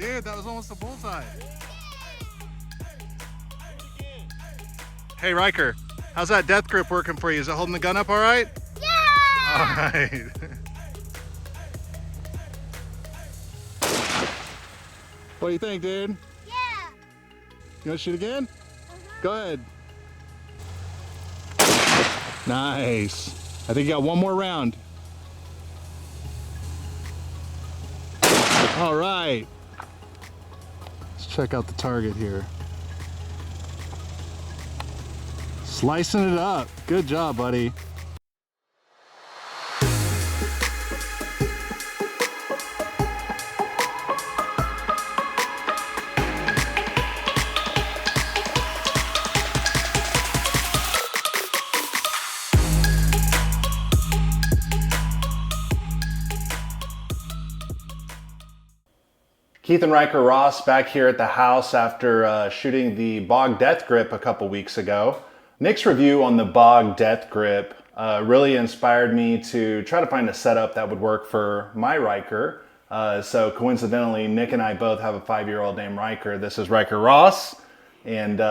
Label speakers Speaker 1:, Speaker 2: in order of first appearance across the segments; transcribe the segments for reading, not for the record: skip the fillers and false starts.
Speaker 1: Dude, that was almost a bullseye. Hey, Ryker, how's that death grip working for you? Is it holding the gun up all right?
Speaker 2: Yeah!
Speaker 1: All right. What do you think, dude?
Speaker 2: Yeah!
Speaker 1: You want to shoot again? Go ahead. Nice. I think you got one more round. All right. Let's check out the target here. Slicing it up. Good job, buddy. Keith and Ryker Ross back here at the house after shooting the BOG DeathGrip a couple weeks ago. Nick's review on the BOG DeathGrip really inspired me to try to find a setup that would work for my Ryker. So coincidentally, Nick and I both have a 5-year-old named Ryker. This is Ryker Ross. And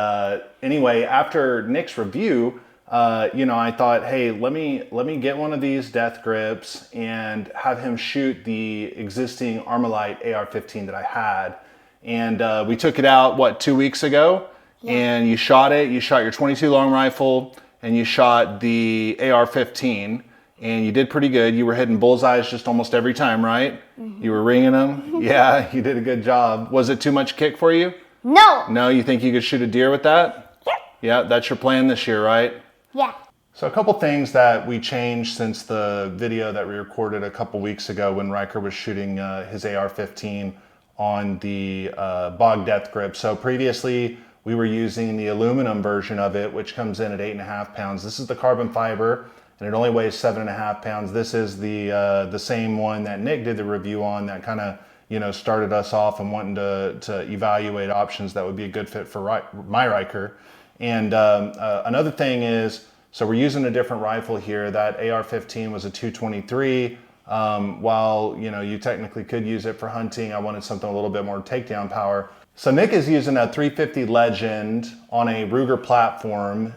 Speaker 1: anyway, after Nick's review, I thought, hey, let me get one of these death grips and have him shoot the existing Armalite AR-15 that I had. And we took it out, what, 2 weeks ago? Yeah. And you shot it. You shot your 22 long rifle and you shot the AR-15 and you did pretty good. You were hitting bullseyes just almost every time, right? Mm-hmm. You were ringing them. Yeah, you did a good job. Was it too much kick for you?
Speaker 2: No.
Speaker 1: No, you think you could shoot a deer with that?
Speaker 2: Yeah.
Speaker 1: Yeah, that's your plan this year, right?
Speaker 2: Yeah.
Speaker 1: So a couple things that we changed since the video that we recorded a couple weeks ago when Ryker was shooting his AR-15 on the BOG DeathGrip. So previously we were using the aluminum version of it, which comes in at 8.5 pounds. This is the carbon fiber and it only weighs 7.5 pounds. This is the same one that Nick did the review on that kind of, started us off and wanting to evaluate options that would be a good fit for my Ryker. And another thing is, so we're using a different rifle here. That AR-15 was a 223. While you technically could use it for hunting, I wanted something a little bit more takedown power. So Nick is using a 350 Legend on a Ruger platform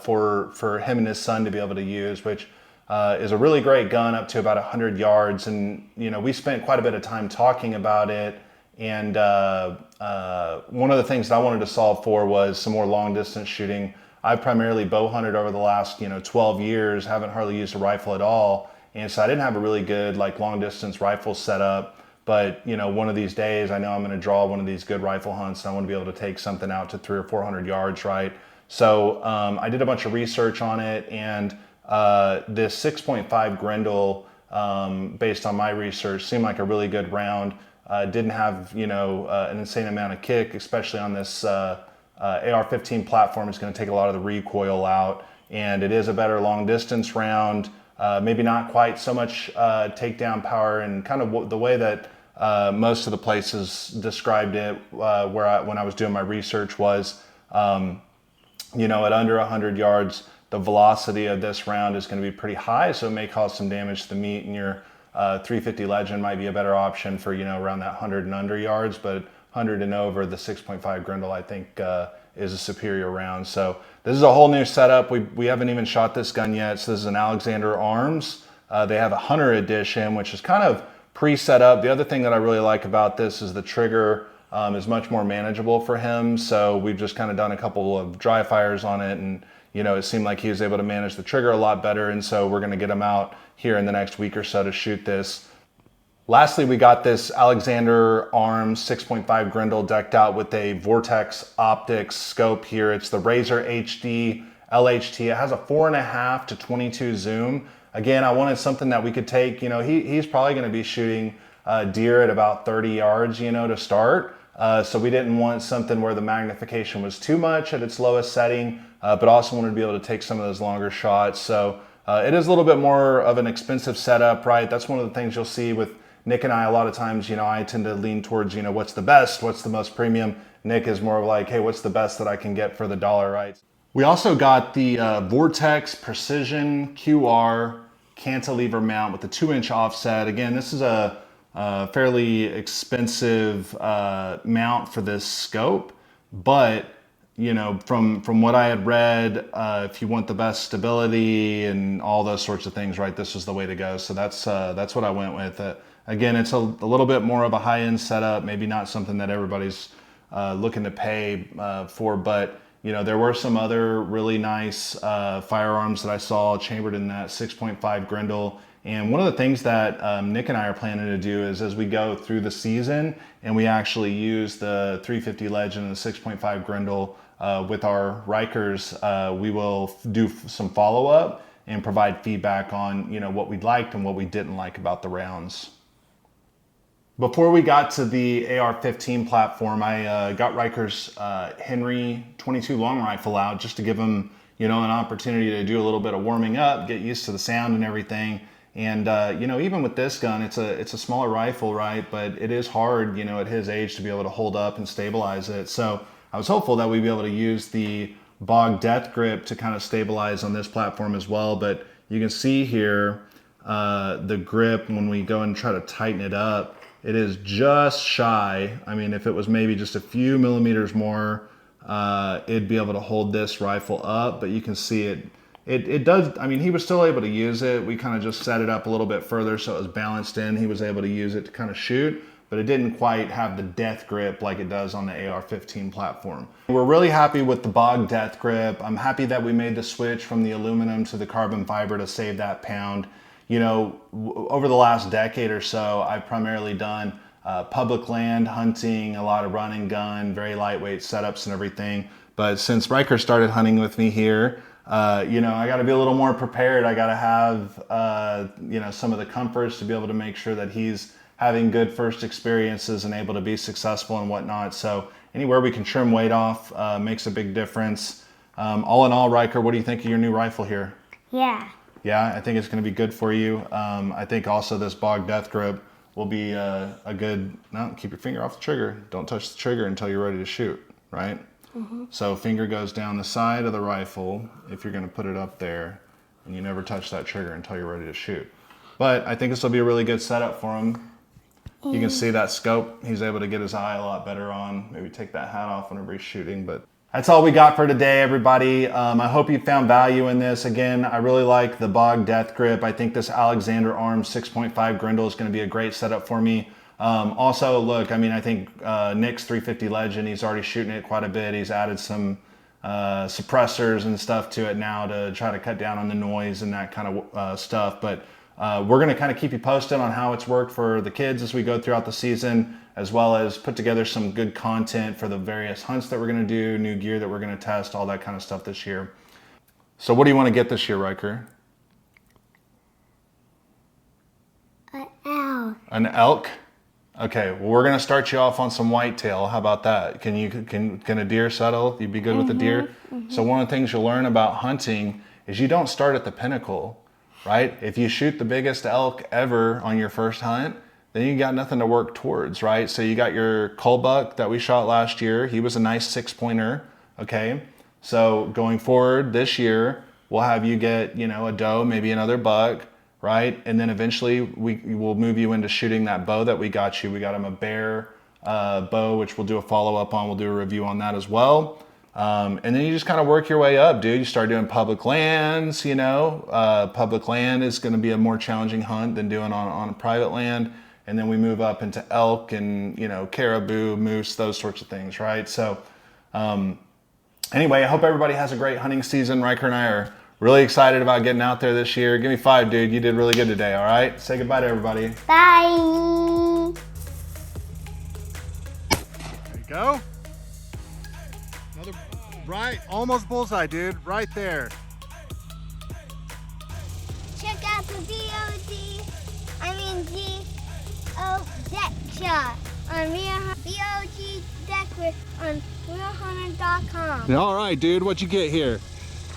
Speaker 1: for him and his son to be able to use, which is a really great gun up to about 100 yards. And we spent quite a bit of time talking about it. And one of the things that I wanted to solve for was some more long distance shooting. I've primarily bow hunted over the last 12 years, haven't hardly used a rifle at all. And so I didn't have a really good long distance rifle set up. But one of these days I know I'm going to draw one of these good rifle hunts and I want to be able to take something out to 300 or 400 yards, right? So I did a bunch of research on it, and this 6.5 Grendel, based on my research, seemed like a really good round. Didn't have an insane amount of kick, especially on this AR-15 platform. It's going to take a lot of the recoil out, and it is a better long distance round. Maybe not quite so much takedown power, and kind of the way that most of the places described it when I was doing my research was, at under 100 yards, the velocity of this round is going to be pretty high, so it may cause some damage to the meat, and your 350 Legend might be a better option for around that 100 and under yards, but 100 and over, the 6.5 Grendel I think is a superior round. So this is a whole new setup. We haven't even shot this gun yet. So this is an Alexander Arms. They have a Hunter edition, which is kind of pre-set up. The other thing that I really like about this is the trigger is much more manageable for him. So we've just kind of done a couple of dry fires on it, and it seemed like he was able to manage the trigger a lot better. And so we're going to get him out here in the next week or so to shoot this. Lastly, we got this Alexander Arms 6.5 Grendel decked out with a Vortex optics scope here. It's the Razor HD LHT. It has a 4.5 to 22 zoom. Again, I wanted something that we could take, he's probably going to be shooting deer at about 30 yards, to start. So we didn't want something where the magnification was too much at its lowest setting, but also wanted to be able to take some of those longer shots. So it is a little bit more of an expensive setup, right? That's one of the things you'll see with Nick and I. A lot of times, I tend to lean towards, what's the best, what's the most premium. Nick is more of like, hey, what's the best that I can get for the dollar, right? We also got the Vortex Precision QR cantilever mount with the 2-inch offset. Again, this is a fairly expensive mount for this scope, but you know, from what I had read, if you want the best stability and all those sorts of things, right, this was the way to go. So that's what I went with. Again, it's a little bit more of a high-end setup, maybe not something that everybody's looking to pay for, but you know, there were some other really nice firearms that I saw chambered in that 6.5 Grendel. And one of the things that Nick and I are planning to do is, as we go through the season and we actually use the 350 Legend and the 6.5 Grendel with our Rykers, we will do some follow-up and provide feedback on, you know, what we liked and what we didn't like about the rounds. Before we got to the AR-15 platform, I got Ryker's Henry 22 long rifle out just to give him, you know, an opportunity to do a little bit of warming up, get used to the sound and everything. And you know, even with this gun, it's a smaller rifle, right? But it is hard, you know, at his age to be able to hold up and stabilize it. So I was hopeful that we'd be able to use the BOG DeathGrip to kind of stabilize on this platform as well. But you can see here the grip, when we go and try to tighten it up, it is just shy. I mean, if it was maybe just a few millimeters more, it'd be able to hold this rifle up. But you can see it does. I mean, he was still able to use it. We kind of just set it up a little bit further so it was balanced in. He was able to use it to kind of shoot, but it didn't quite have the death grip like it does on the AR-15 platform. We're really happy with the BOG DeathGrip. I'm happy that we made the switch from the aluminum to the carbon fiber to save that pound. You know, over the last decade or so, I've primarily done public land hunting, a lot of run and gun, very lightweight setups and everything. But since Ryker started hunting with me here, you know, I got to be a little more prepared. I got to have, you know, some of the comforts to be able to make sure that he's having good first experiences and able to be successful and whatnot. So anywhere we can trim weight off makes a big difference. All in all, Ryker, what do you think of your new rifle here?
Speaker 2: Yeah.
Speaker 1: Yeah, I think it's going to be good for you. I think also this BOG DeathGrip will be a good, no, keep your finger off the trigger. Don't touch the trigger until you're ready to shoot, right? Mm-hmm. So finger goes down the side of the rifle if you're going to put it up there, and you never touch that trigger until you're ready to shoot. But I think this will be a really good setup for him. You can see that scope. He's able to get his eye a lot better on. Maybe take that hat off whenever he's shooting, but that's all we got for today, everybody. I hope you found value in this. Again, I really like the BOG DeathGrip. I think this Alexander Arms 6.5 Grendel is going to be a great setup for me. Also, look, I mean, I think Nick's 350 Legend, he's already shooting it quite a bit. He's added some suppressors and stuff to it now to try to cut down on the noise and that kind of stuff. But we're going to kind of keep you posted on how it's worked for the kids as we go throughout the season, as well as put together some good content for the various hunts that we're going to do, new gear that we're going to test, all that kind of stuff this year. So what do you want to get this year, Ryker?
Speaker 2: An elk.
Speaker 1: An elk? Okay, well, we're going to start you off on some whitetail. How about that? Can a deer settle? You'd be good with a deer? Mm-hmm. So one of the things you'll learn about hunting is you don't start at the pinnacle, right? If you shoot the biggest elk ever on your first hunt, then you got nothing to work towards, right? So you got your cull buck that we shot last year. He was a nice 6-pointer, okay? So going forward this year, we'll have you get, you know, a doe, maybe another buck, right? And then eventually we will move you into shooting that bow that we got you. We got him a bear bow, which we'll do a follow-up on. We'll do a review on that as well. And then you just kind of work your way up, dude. You start doing public lands, you know. Public land is going to be a more challenging hunt than doing on private land. And then we move up into elk and, you know, caribou, moose, those sorts of things, right? So anyway, I hope everybody has a great hunting season. Ryker and I are really excited about getting out there this year. Give me 5, dude. You did really good today, all right? Say goodbye to everybody.
Speaker 2: Bye.
Speaker 1: There you go. Another, right, almost bullseye, dude. Right there.
Speaker 2: Check out the deck shot on BOG DeathGrip on RealHunters.com.
Speaker 1: All right, dude. What'd you get here?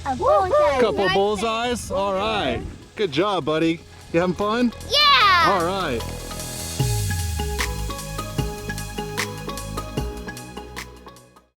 Speaker 2: A bullseye.
Speaker 1: Couple bullseyes? All right. Good job, buddy. You having fun?
Speaker 2: Yeah.
Speaker 1: All right.